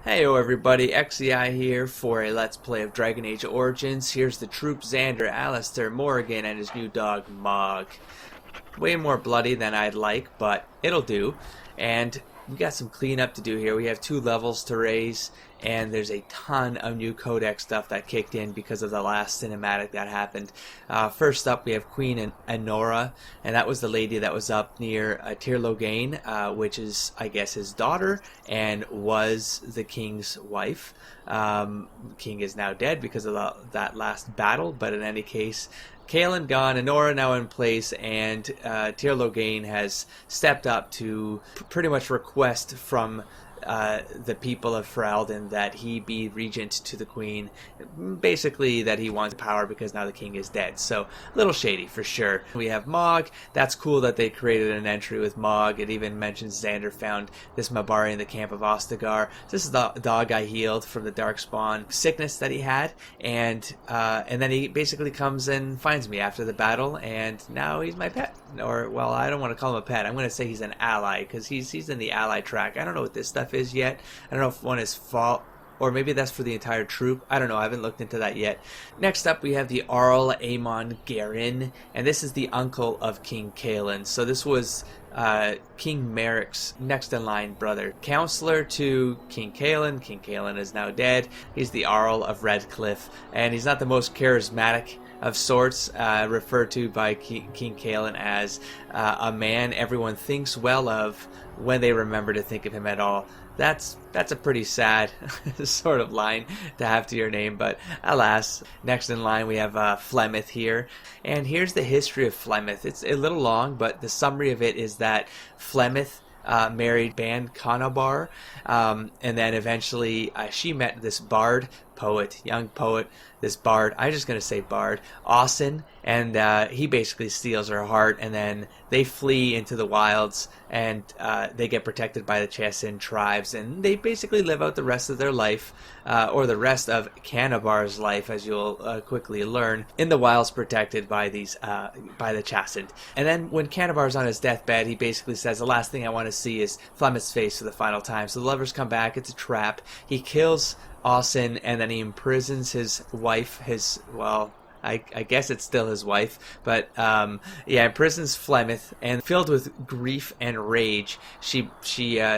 Heyo everybody, XEI here for a Let's Play of Dragon Age Origins. Here's the troop Xander, Alistair, Morrigan, and his new dog, Mog. Way more bloody than I'd like, but it'll do. And we got some cleanup to do here. We have 2 levels to raise, and there's a ton of new Codex stuff that kicked in because of the last cinematic that happened. First up, we have Queen Anora, and that was the lady that was up near Tir Logain, which is, I guess, his daughter, and was the king's wife. The king is now dead because of that last battle, but in any case, Kaelin gone, Anora now in place, and Tir Logain has stepped up to pretty much request from the people of Ferelden that he be regent to the queen. Basically that he wants power because now the king is dead. So a little shady for sure. We have Mog. That's cool that they created an entry with Mog. It even mentions Xander found this Mabari in the camp of Ostagar. This is the dog I healed from the Darkspawn sickness that he had, and then he basically comes and finds me after the battle, and now he's my pet. Or, well, I don't want to call him a pet. I'm going to say he's an ally because he's in the ally track. I don't know what this stuff is yet. I don't know if one is fault, or maybe that's for the entire troop. I don't know. I haven't looked into that yet. Next up, we have the Arl Aemon Garin, and this is the uncle of King Kaelin. So this was King Merrick's next-in-line brother. Counselor to King Kaelin. King Kaelin is now dead. He's the Arl of Redcliffe, and he's not the most charismatic of sorts, referred to by King Kaelin as a man everyone thinks well of when they remember to think of him at all. That's a pretty sad sort of line to have to your name, but alas. Next in line we have Flemeth here, and here's the history of Flemeth. It's a little long, but the summary of it is that Flemeth married Ban Conobar, and then eventually she met this bard, young poet, this bard, I'm just going to say bard, Austin, and he basically steals her heart, and then they flee into the wilds, and they get protected by the Chassin tribes, and they basically live out the rest of their life, or the rest of Canobar's life, as you'll quickly learn, in the wilds protected by these by the Chassin. And then when Canobar's on his deathbed, he basically says, the last thing I want to see is Flemeth's face for the final time. So the lovers come back, it's a trap. He kills Austin, and then he imprisons his wife, I guess it's still his wife, but imprisons Flemeth, and filled with grief and rage, she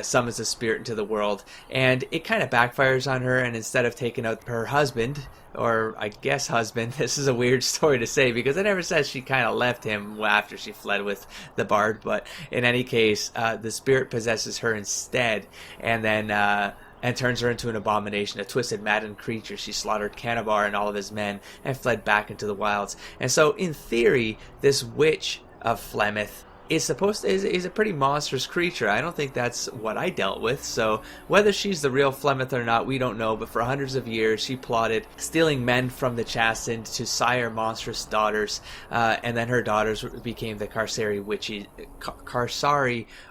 summons the spirit into the world, and it kind of backfires on her, and instead of taking out her husband, or I guess husband, this is a weird story to say because it never says she kind of left him after she fled with the bard, but in any case, the spirit possesses her instead, and then and turns her into an abomination, a twisted, maddened creature. She slaughtered Canobar and all of his men and fled back into the wilds. And so, in theory, this witch of Flemeth is a pretty monstrous creature. I don't think that's what I dealt with. So whether she's the real Flemeth or not, we don't know. But for hundreds of years, she plotted stealing men from the Chassin to sire monstrous daughters, and then her daughters became the Karsari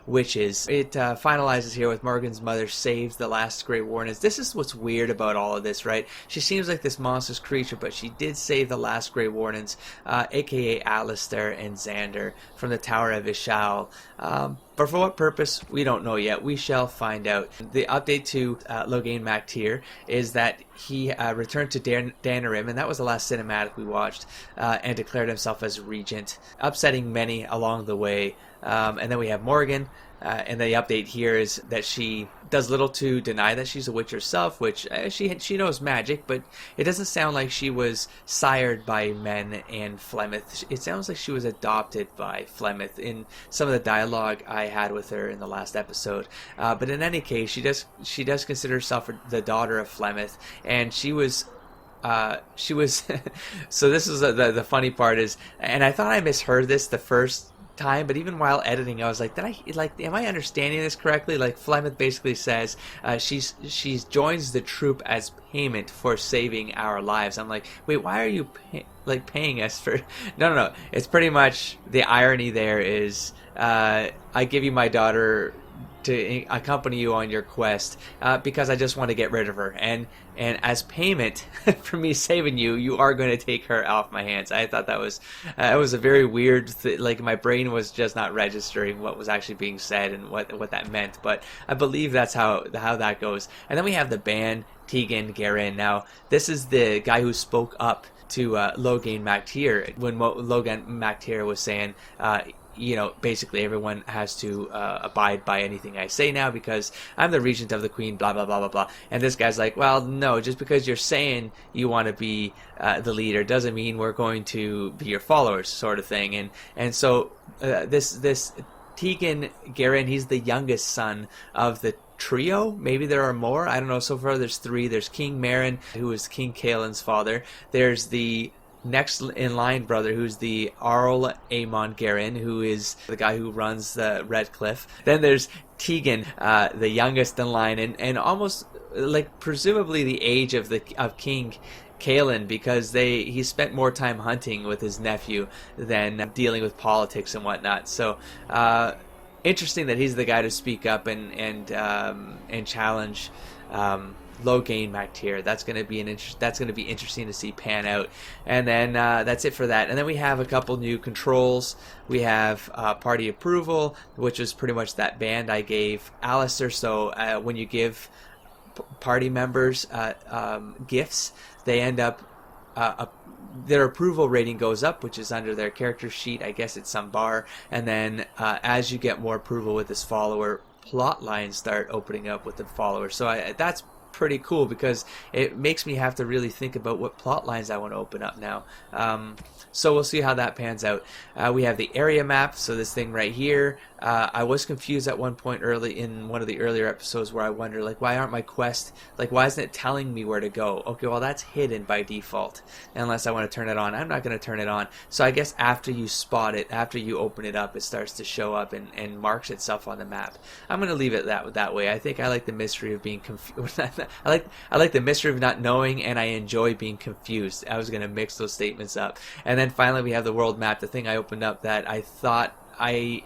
witches. It finalizes here with Morgan's mother saves the last Great Warnings. This is what's weird about all of this, right? She seems like this monstrous creature, but she did save the last Great Warnings, aka Alistair and Xander, from the Tower of Ishal. But for what purpose, we don't know yet. We shall find out. The update to Logain Mactir is that he returned to Danarim, and that was the last cinematic we watched, and declared himself as regent, upsetting many along the way. And then we have Morgan, and the update here is that she does little to deny that she's a witch herself, which she knows magic, but it doesn't sound like she was sired by men and Flemeth. It sounds like she was adopted by Flemeth in some of the dialogue I had with her in the last episode. But in any case, she does consider herself the daughter of Flemeth, and she was so this is the funny part is, and I thought I misheard this the first time, but even while editing I was like, am I understanding this correctly? Like, Flemeth basically says she joins the troop as payment for saving our lives. I'm like, wait, why are you paying us for no, it's pretty much the irony there is, I give you my daughter to accompany you on your quest because I just want to get rid of her. And as payment for me saving you, you are going to take her off my hands. I thought that was a very weird like my brain was just not registering what was actually being said and what that meant. But I believe that's how that goes. And then we have the band Tegan Garin. Now this is the guy who spoke up to Logan MacTier when Logan MacTier was saying basically everyone has to abide by anything I say now because I'm the regent of the queen, blah, blah, blah, blah, blah. And this guy's like, well, no, just because you're saying you want to be the leader doesn't mean we're going to be your followers, sort of thing. And so this Tegan Garin, he's the youngest son of the trio. Maybe there are more. I don't know. So far there's 3. There's King Marin, who is King Kaelin's father. There's the next in line brother, who's the Arl Aemon Garin, who is the guy who runs the Red Cliff. Then there's Tegan, the youngest in line, and almost like presumably the age of King Kaelin, because he spent more time hunting with his nephew than dealing with politics and whatnot. So interesting that he's the guy to speak up and challenge Logan MacTier. That's going to be interesting to see pan out. And then that's it for that. And then we have a couple new controls. We have party approval, which is pretty much that band I gave Alistair. So when you give party members gifts, they end up their approval rating goes up, which is under their character sheet. I guess it's some bar. And then as you get more approval with this follower, plot lines start opening up with the follower. So that's pretty cool because it makes me have to really think about what plot lines I want to open up now. So we'll see how that pans out. We have the area map, so this thing right here. I was confused at one point early in one of the earlier episodes where I wonder, like, why aren't my quests, like, why isn't it telling me where to go? Okay, well, that's hidden by default unless I want to turn it on. I'm not going to turn it on. So I guess after you spot it, after you open it up, it starts to show up and marks itself on the map. I'm going to leave it that way. I think I like the mystery of being confused. I like the mystery of not knowing, and I enjoy being confused. I was going to mix those statements up. And then finally we have the world map, the thing I opened up that I thought I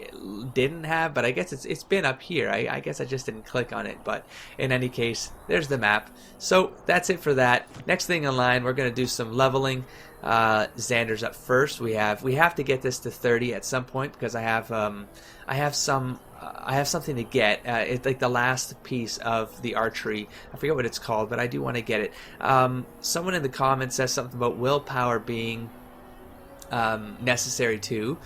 didn't have, but I guess it's been up here. I guess I just didn't click on it, but in any case, there's the map. So that's it for that. Next thing in line, we're going to do some leveling. Xander's up first. We have to get this to 30 at some point because I have something to get. It's like the last piece of the archery. I forget what it's called, but I do want to get it. Someone in the comments says something about willpower being necessary too.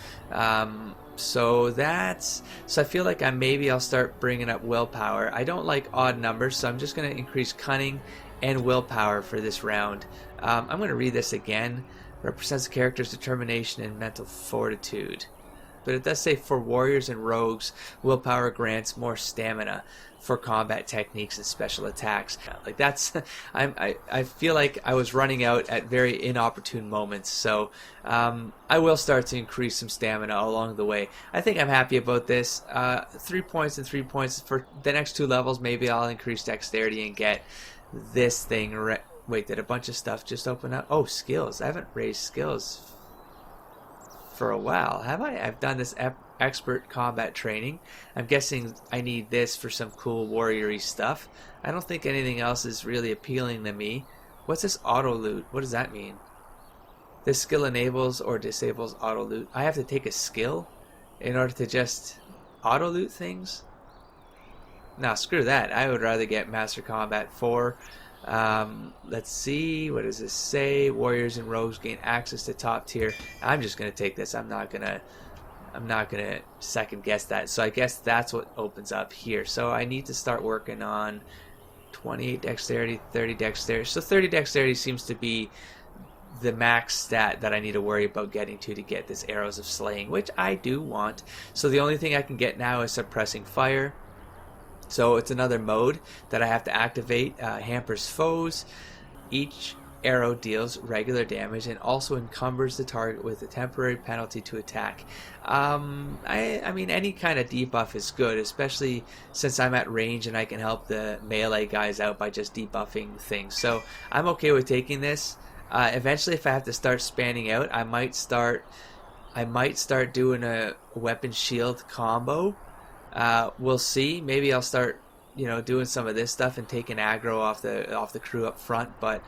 So I feel like I'll start bringing up willpower. I don't like odd numbers, so I'm just going to increase cunning and willpower for this round. I'm going to read this again. Represents the character's determination and mental fortitude. But it does say for warriors and rogues, willpower grants more stamina for combat techniques and special attacks. Like that's, I feel like I was running out at very inopportune moments. So I will start to increase some stamina along the way. I think I'm happy about this. 3 points and 3 points for the next 2 levels. Maybe I'll increase dexterity and get this thing. Wait, did a bunch of stuff just open up? Oh, skills. I haven't raised skills for a while, have I? I've done this expert combat training. I'm guessing I need this for some cool warrior-y stuff. I don't think anything else is really appealing to me. What's this auto loot? What does that mean? This skill enables or disables auto loot. I have to take a skill in order to just auto loot things? Nah, screw that. I would rather get Master Combat 4. Let's see, what does this say? Warriors and rogues gain access to top tier. I'm just gonna take this. I'm not gonna second guess that. So I guess that's what opens up here. So I need to start working on 28 dexterity, 30 dexterity. So 30 dexterity seems to be the max stat that I need to worry about getting to get this arrows of slaying, which I do want. So the only thing I can get now is suppressing fire. So it's another mode that I have to activate. Hampers foes. Each arrow deals regular damage and also encumbers the target with a temporary penalty to attack. I mean, any kind of debuff is good, especially since I'm at range and I can help the melee guys out by just debuffing things. So I'm okay with taking this. Eventually, if I have to start spanning out, I might start doing a weapon shield combo. We'll see. Maybe I'll start, doing some of this stuff and taking aggro off the crew up front. But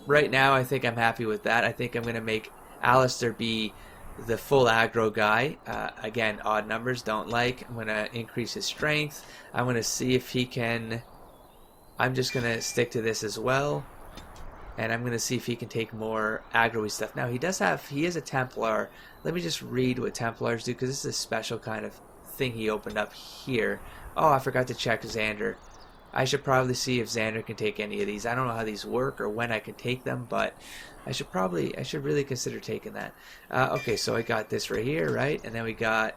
right now, I think I'm happy with that. I think I'm going to make Alistair be the full aggro guy. Again, odd numbers, don't like. I'm going to increase his strength. I'm going to see if he can... I'm just going to stick to this as well. And I'm going to see if he can take more aggro-y stuff. Now, he is a Templar. Let me just read what Templars do, because this is a special kind of thing he opened up here. Oh, I forgot to check Xander. I should probably see if Xander can take any of these. I don't know how these work or when I can take them, but I should really consider taking that. Okay, so I got this right here, right? And then we got,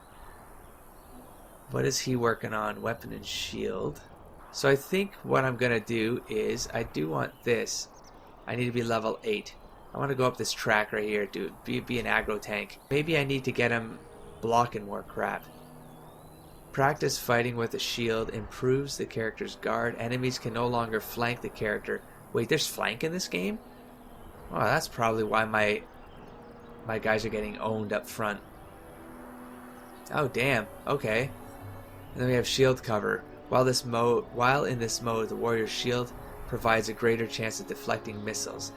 what is he working on? Weapon and shield. So I think what I'm going to do is, I do want this. I need to be level 8. I want to go up this track right here, dude. Be an aggro tank. Maybe I need to get him blocking more crap. Practice fighting with a shield improves the character's guard. Enemies can no longer flank the character. Wait, there's flank in this game? Oh, that's probably why my guys are getting owned up front. Oh, damn. Okay. And then we have shield cover. While in this mode, the warrior's shield provides a greater chance of deflecting missiles.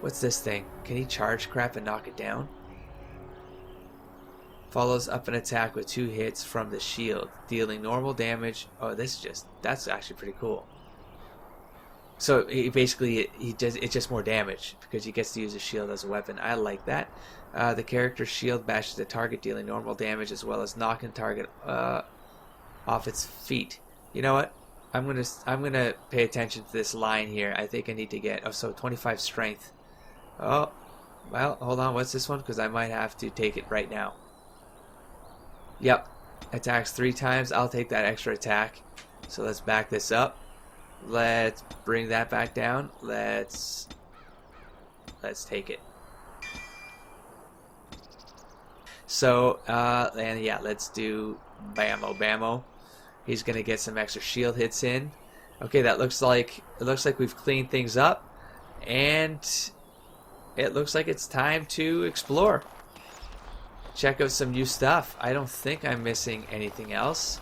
What's this thing? Can he charge crap and knock it down? Follows up an attack with 2 hits from the shield, dealing normal damage. Oh, that's actually pretty cool. So it's just more damage because he gets to use a shield as a weapon. I like that. The character's shield bashes the target, dealing normal damage as well as knocking target off its feet. You know what? I'm gonna pay attention to this line here. I think I need to get 25 strength. Oh, well, hold on. What's this one? Because I might have to take it right now. Yep, attacks 3 times. I'll take that extra attack. So let's back this up. Let's bring that back down. Let's take it. So and yeah, let's do bammo. He's gonna get some extra shield hits in. Okay, it looks like we've cleaned things up, and it looks like it's time to explore. Check out some new stuff. I don't think I'm missing anything else.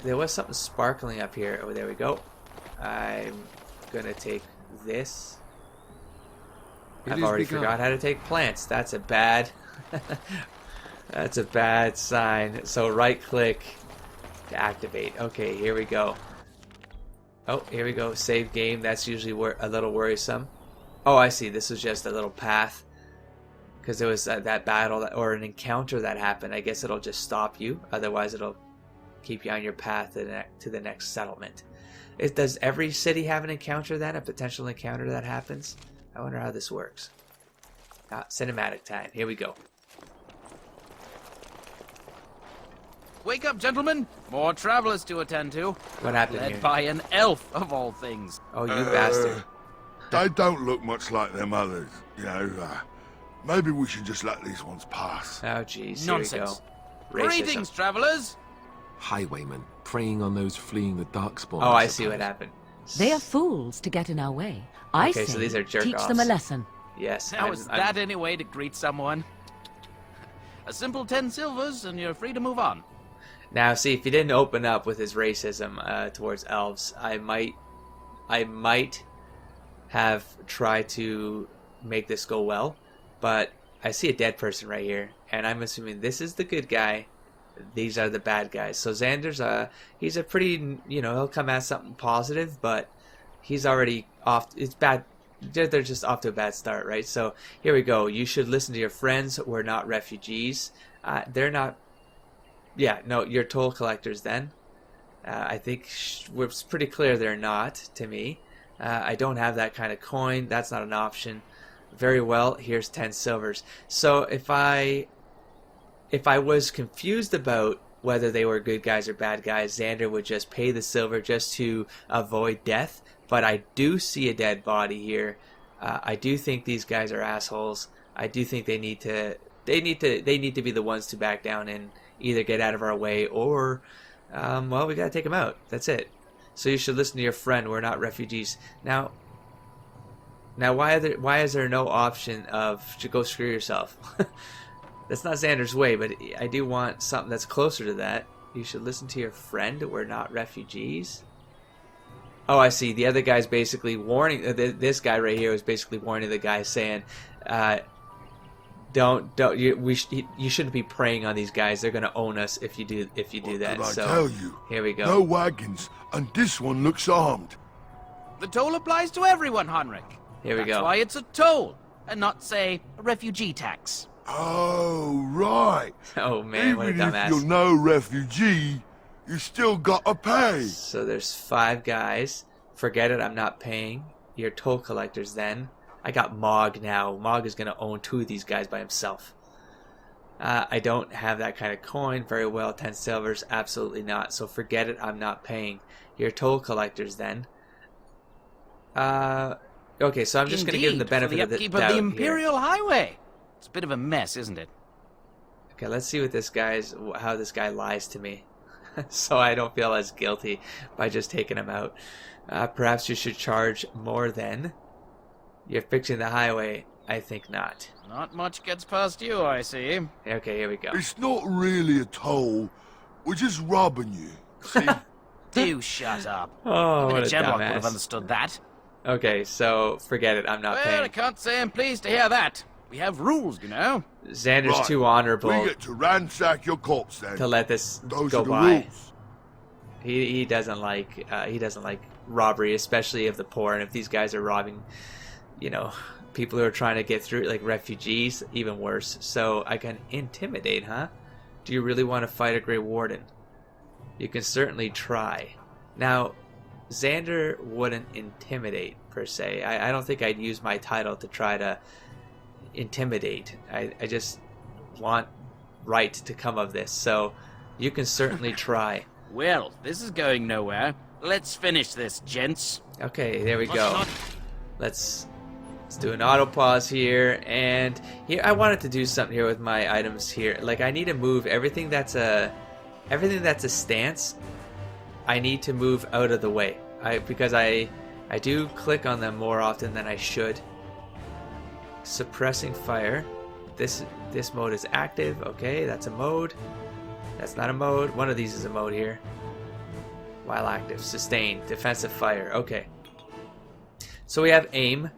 There was something sparkling up here. Oh, there we go. I'm gonna take this. I've already forgot how to take plants. That's a bad that's a bad sign. So right click to activate. Okay, here we go. Oh, here we go. Save game. That's usually a little worrisome. Oh, I see. This was just a little path. Because there was that battle or an encounter that happened. I guess it'll just stop you. Otherwise, it'll keep you on your path to the next settlement. Does every city have an encounter then? A potential encounter that happens? I wonder how this works. Cinematic time. Here we go. Wake up, gentlemen! More travelers to attend to. What happened here? Led by an elf, of all things. Oh, you bastard. They don't look much like them others, Maybe we should just let these ones pass. Oh, jeez. Nonsense. Here we go. Racism. Greetings, travelers! Highwaymen, preying on those fleeing the darkspawn. Oh, I see what happened. They are fools to get in our way. I say, so these are teach jerk-offs. them a lesson. Yes. How is that any way to greet someone? A simple 10 silvers and you're free to move on. Now, see, if he didn't open up with his racism towards elves, I might have tried to make this go well. But I see a dead person right here, and I'm assuming this is the good guy. These are the bad guys. So Xander's he's a pretty, he'll come at something positive, but he's already off. It's bad. They're just off to a bad start, right? So here we go. You should listen to your friends. We're not refugees. They're not. Yeah, no, you're toll collectors then. I think it's pretty clear they're not to me. I don't have that kind of coin. That's not an option. Very well, here's 10 silvers. So if I was confused about whether they were good guys or bad guys, Xander would just pay the silver just to avoid death. But I do see a dead body here. I do think these guys are assholes. I do think they need to be the ones to back down and either get out of our way or well, we gotta take them out. That's it. So you should listen to your friend. We're not refugees. Now, why is there no option of to go screw yourself? That's not Xander's way, but I do want something that's closer to that. You should listen to your friend. We're not refugees. Oh, I see. The other guy's basically warning. This guy right here was basically warning the guy, saying, you shouldn't be preying on these guys. They're gonna own us if you do that. What did So I tell you? here we go. No wagons, and this one looks armed. The toll applies to everyone, Heinrich. Here we That's go. why it's a toll, and not, say, a refugee tax. Oh, right. Oh man, what a Even if dumbass. you're no refugee, you still gotta pay. So there's 5 guys. Forget it, I'm not paying. You're toll collectors then. I got Mog now. Mog is gonna own 2 of these guys by himself. I don't have that kind of coin. Very well, 10 silvers. Absolutely not. So forget it, I'm not paying. You're toll collectors then. Okay, so I'm just gonna give them the benefit of the upkeep doubt of the here. Imperial Highway. It's a bit of a mess, isn't it? Okay, let's see what how this guy lies to me. So I don't feel as guilty by just taking him out. Perhaps you should charge more then. You're fixing the highway. I think not. Not much gets past you, I see. Okay, here we go. It's not really a toll. We're just robbing you. See? Do shut up. Oh, Even what a a Gemlock would have dumbass. understood that. Okay, so forget it. I'm not Well, I paying. can't say I'm pleased to hear that. We have rules, you know. Xander's Right. too honorable We get to ransack your corpse then. to let this Those go are the by. rules. He doesn't like robbery, especially of the poor. And if these guys are robbing, people who are trying to get through, like refugees, even worse. So I can intimidate, huh? Do you really want to fight a Grey Warden? You can certainly try. Now, Xander wouldn't intimidate per se. I don't think I'd use my title to try to intimidate. I just want right to come of this. So you can certainly try. Well, this is going nowhere. Let's finish this, gents. Okay, there we go. Let's do an auto pause here, and here I wanted to do something here with my items here. Like I need to move everything that's a stance. I need to move out of the way. Because I do click on them more often than I should. Suppressing fire. This mode is active. Okay, that's a mode. That's not a mode. One of these is a mode here. While active. Sustain. Defensive fire. Okay. So we have aim,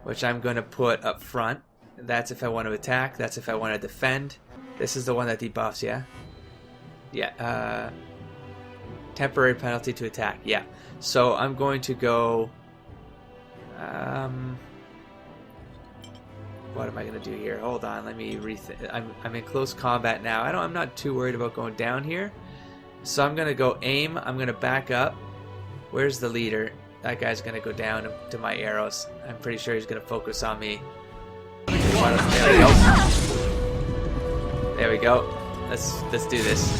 which I'm going to put up front. That's if I want to attack. That's if I want to defend. This is the one that debuffs, yeah? Yeah. Temporary penalty to attack. Yeah. So I'm going to go... what am I going to do here? Hold on, let me rethink. I'm in close combat now. I'm not too worried about going down here. So I'm going to go aim. I'm going to back up. Where's the leader? That guy's going to go down to my arrows. I'm pretty sure he's going to focus on me. There we go. There we go. Let's do this.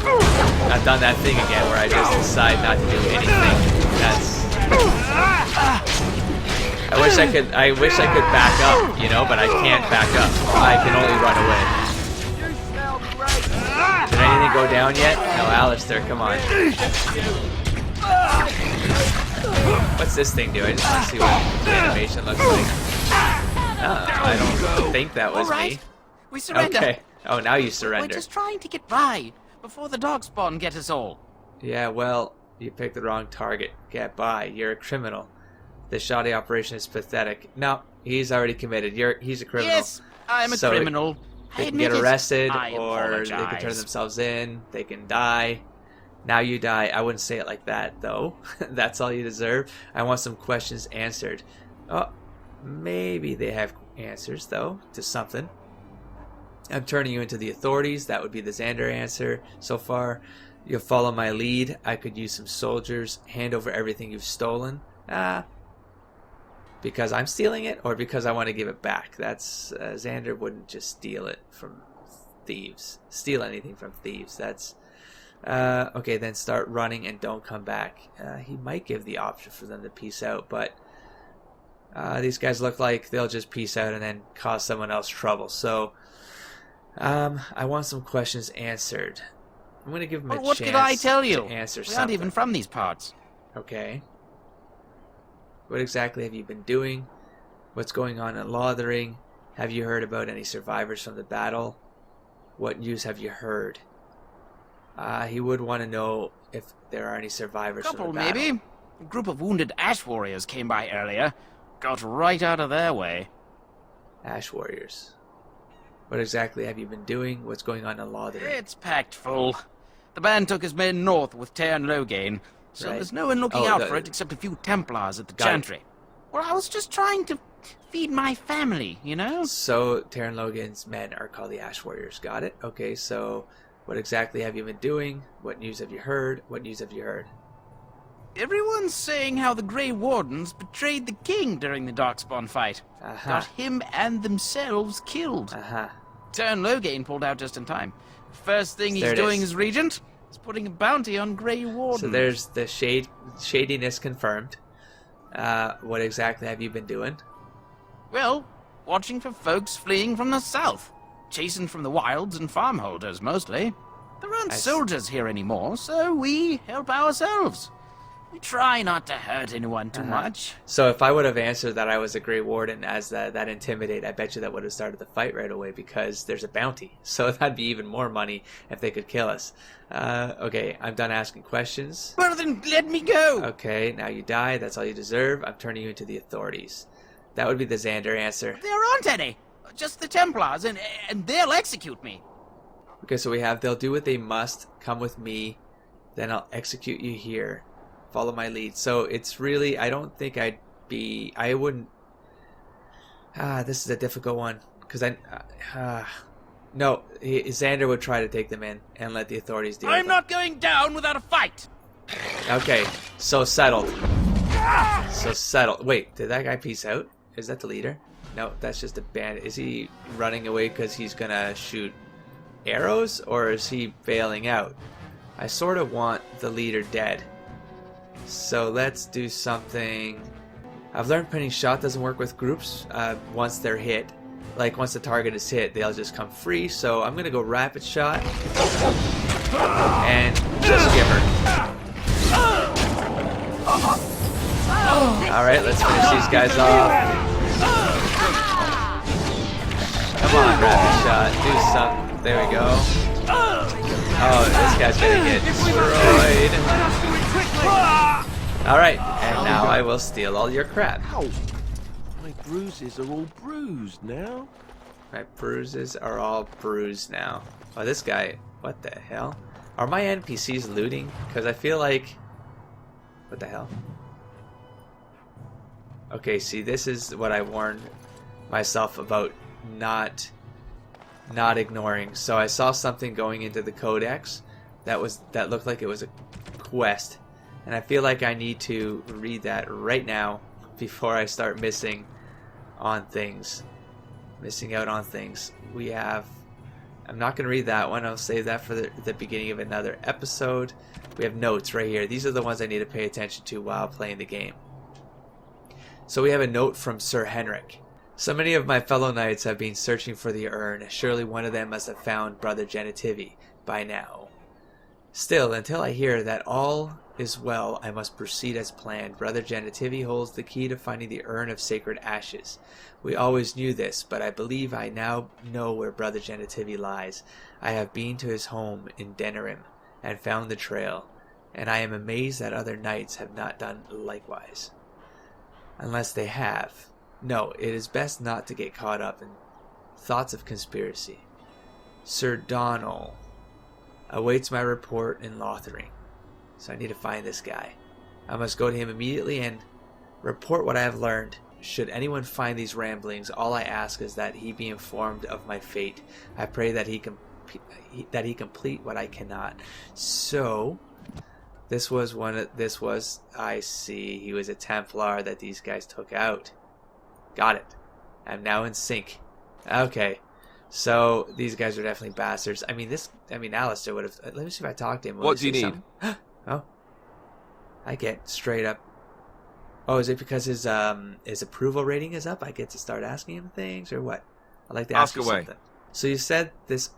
I've done that thing again where I just decide not to do anything. I wish I could back up, but I can't back up. I can only run away. Did anything go down yet? No, Alistair, come on. What's this thing do? I just want to see what the animation looks like. I don't think that was me. We surrender. Okay. Oh, now you We're surrender. just trying to get by before the dog spawn get us all. Yeah, well, you picked the wrong target. Get by. You're a criminal. This shoddy operation is pathetic. No, he's already committed. He's a criminal. Yes, I'm a So criminal. They I can get admit it. arrested, I or they can turn apologize. themselves in. They can die. Now you die. I wouldn't say it like that, though. That's all you deserve. I want some questions answered. Oh, maybe they have answers, though, to something. I'm turning you into the authorities. That would be the Xander answer so far. You'll follow my lead. I could use some soldiers. Hand over everything you've stolen. Because I'm stealing it, or because I want to give it back. That's Xander wouldn't just steal it from thieves. Steal anything from thieves. That's okay. Then start running and don't come back. He might give the option for them to peace out, but these guys look like they'll just peace out and then cause someone else trouble. So I want some questions answered. I'm going to give him a Well, what chance could I tell you? to answer We something. aren't even from these parts. Okay. What exactly have you been doing? What's going on in Lothering? Have you heard about any survivors from the battle? What news have you heard? He would want to know if there are any survivors from Couple, the battle. maybe. A group of wounded ash warriors came by earlier. Got right out of their way. Ash warriors. What exactly have you been doing? What's going on in Lothering? It's packed full. The band took his men north with Tairn Loghain, so Right. there's no one looking Oh, out for it except a few Templars at the Got it. Chantry. Well, I was just trying to feed my family, you know? So, Tairn Logan's men are called the Ash Warriors. Got it? Okay, so what exactly have you been doing? What news have you heard? What news have you heard? Everyone's saying how the Grey Wardens betrayed the king during the Darkspawn fight. Aha. Got him and themselves killed. Aha. Tairn Loghain pulled out just in time. First thing There he's it doing is. as regent is putting a bounty on Grey Wardens. So there's the shadiness confirmed. What exactly have you been doing? Well, watching for folks fleeing from the south. Chasing from the wilds and farmholders, mostly. There aren't soldiers here anymore, so we help ourselves. We try not to hurt anyone too much. So if I would have answered that I was a Grey Warden as that intimidate, I bet you that would have started the fight right away because there's a bounty. So that'd be even more money if they could kill us. Okay, I'm done asking questions. Well, then let me go. Okay, now you die. That's all you deserve. I'm turning you into the authorities. That would be the Xander answer. There aren't any. Just the Templars, and they'll execute me. Okay, so we have they'll do what they must. Come with me. Then I'll execute you here. Follow my lead. So it's really, I don't think I wouldn't. This is a difficult one because no, Xander would try to take them in and let the authorities deal with I'm not going down without a fight. them. Okay, so settled. So settled. Wait, did that guy peace out? Is that the leader? No, that's just a bandit. Is he running away because he's gonna shoot arrows, or is he bailing out? I sort of want the leader dead. So let's do something. I've learned pinning shot doesn't work with groups once they're hit. Like once the target is hit, they'll just come free. So I'm gonna go rapid shot and just give her. Alright, let's finish these guys off. Come on, rapid shot. Do something. There we go. Oh, this guy's gonna get destroyed. Alright, and now I will steal all your crap. Ow! My bruises are all bruised now. My bruises are all bruised now. Oh, this guy, what the hell? Are my NPCs looting? Because I feel like... What the hell? Okay, see, this is what I warned myself about not ignoring. So I saw something going into the Codex that looked like it was a quest. And I feel like I need to read that right now before I start missing out on things. We have... I'm not going to read that one. I'll save that for the beginning of another episode. We have notes right here. These are the ones I need to pay attention to while playing the game. So we have a note from Sir Henrik. So many of my fellow knights have been searching for the urn. Surely one of them must have found Brother Genitivi by now. Still, until I hear that all is well, I must proceed as planned. Brother Genitivi holds the key to finding the urn of sacred ashes. We always knew this, but I believe I now know where Brother Genitivi lies. I have been to his home in Denerim and found the trail, and I am amazed that other knights have not done likewise. Unless they have. No, it is best not to get caught up in thoughts of conspiracy. Sir Donal awaits my report in Lothering. So I need to find this guy. I must go to him immediately and report what I have learned. Should anyone find these ramblings, all I ask is that he be informed of my fate. I pray that he complete what I cannot. So, I see, he was a Templar that these guys took out. Got it. I'm now in sync. Okay. So, these guys are definitely bastards. Alistair would have... Let me see if I talk to him. What do you need? Oh. I get straight up... Oh, is it because his approval rating is up? I get to start asking him things, or what? I'd like to ask you away. something. So you said this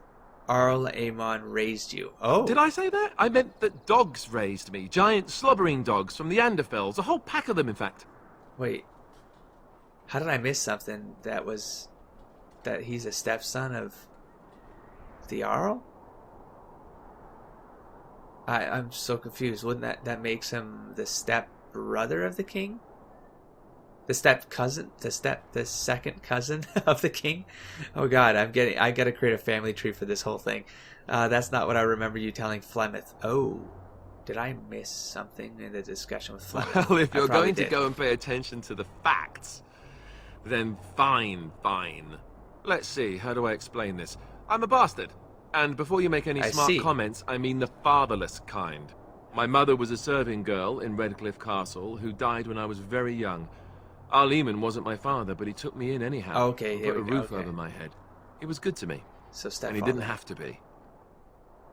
Arl Amon raised you. Oh. Did I say that? I meant that dogs raised me. Giant slobbering dogs from the Anderfells. A whole pack of them, in fact. Wait. How did I miss something that he's a stepson of the Jarl? I'm so confused. Wouldn't that makes him the step brother of the king? The step cousin? The second cousin of the king? Oh god, I gotta create a family tree for this whole thing. That's not what I remember you telling Flemeth. Oh, did I miss something in the discussion with Flemeth? Well, if you're going to did. go and pay attention to the facts, then fine. Let's see, how do I explain this? I'm a bastard. And before you make any smart comments, I mean the fatherless kind. My mother was a serving girl in Redcliffe Castle who died when I was very young. Alistair wasn't my father, but he took me in anyhow. Okay, put a roof over my head. He was good to me. So and he didn't have to be.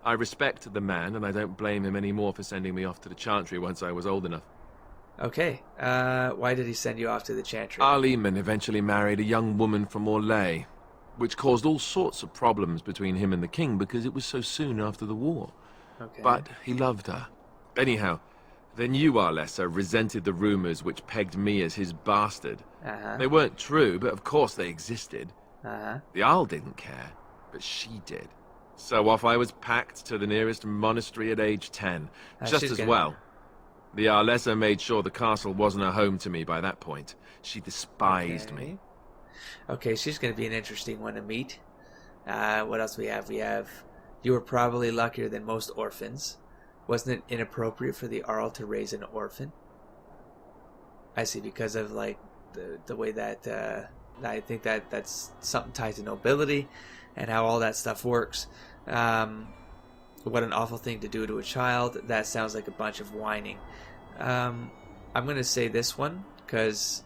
I respect the man, and I don't blame him anymore for sending me off to the Chantry once I was old enough. Okay, why did he send you off to the Chantry? Alistair eventually married a young woman from Orlais, which caused all sorts of problems between him and the king because it was so soon after the war. Okay. But he loved her. Anyhow, then you, Alistair, resented the rumours which pegged me as his bastard. They weren't true, but of course they existed. The Jarl didn't care, but she did. So off I was packed to the nearest monastery at age 10, just as well. The Arlessa made sure the castle wasn't a home to me by that point. She despised me. Okay, she's going to be an interesting one to meet. What else we have? We have, you were probably luckier than most orphans. Wasn't it inappropriate for the Jarl to raise an orphan? I see, because of like the way that I think that's something tied to nobility and how all that stuff works. What an awful thing to do to a child. That sounds like a bunch of whining. I'm going to say this one because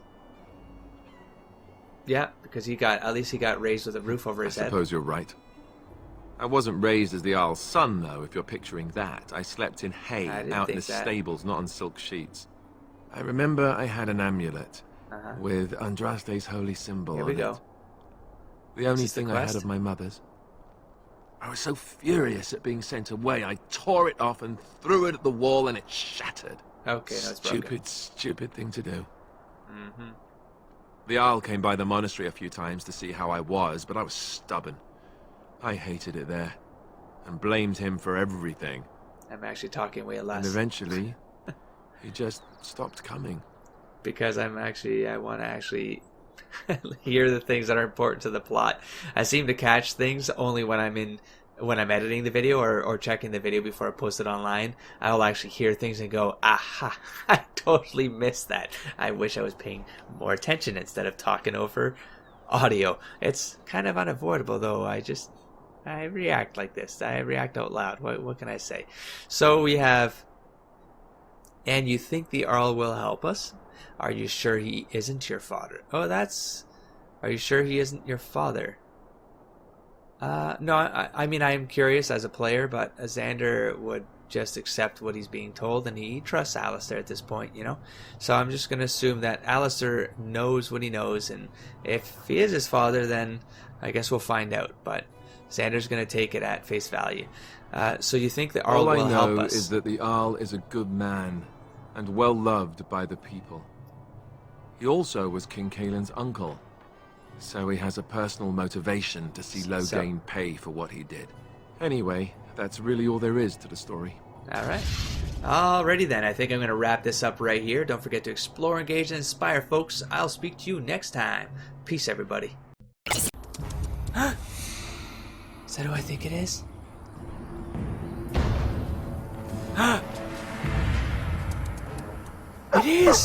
he got, at least he got raised with a roof over his head. I suppose you're right. I wasn't raised as the Jarl's son, though, if you're picturing that. I slept in hay out in the stables, not on silk sheets. I remember I had an amulet with Andraste's holy symbol on it. The only thing I had of my mother's. I was so furious at being sent away, I tore it off and threw it at the wall and it shattered. Okay, no, it's broken. Stupid thing to do. The Jarl came by the monastery a few times to see how I was, but I was stubborn. I hated it there, and blamed him for everything. I'm actually talking way less. And eventually, he just stopped coming. Because I want to actually hear the things that are important to the plot. I seem to catch things only when I'm editing the video or checking the video before I post it online. I'll actually hear things and go, aha, I totally missed that. I wish I was paying more attention instead of talking over audio. It's kind of unavoidable, though. I react like this. I react out loud. What can I say? So we have, and you think the Jarl will help us? Are you sure he isn't your father? Oh, are you sure he isn't your father? No, I mean, I am curious as a player, but Xander would just accept what he's being told, and he trusts Alistair at this point, you know? So I'm just going to assume that Alistair knows what he knows, and if he is his father, then I guess we'll find out, but Xander's going to take it at face value. So you think the Jarl will help us? All I know is that the Jarl is a good man, and well loved by the people. He also was King Caelan's uncle, so he has a personal motivation to see Loghain pay for what he did. Anyway, that's really all there is to the story. Alright. Alrighty then, I think I'm going to wrap this up right here. Don't forget to explore, engage, and inspire, folks. I'll speak to you next time. Peace, everybody. Huh? Is that who I think it is? It is!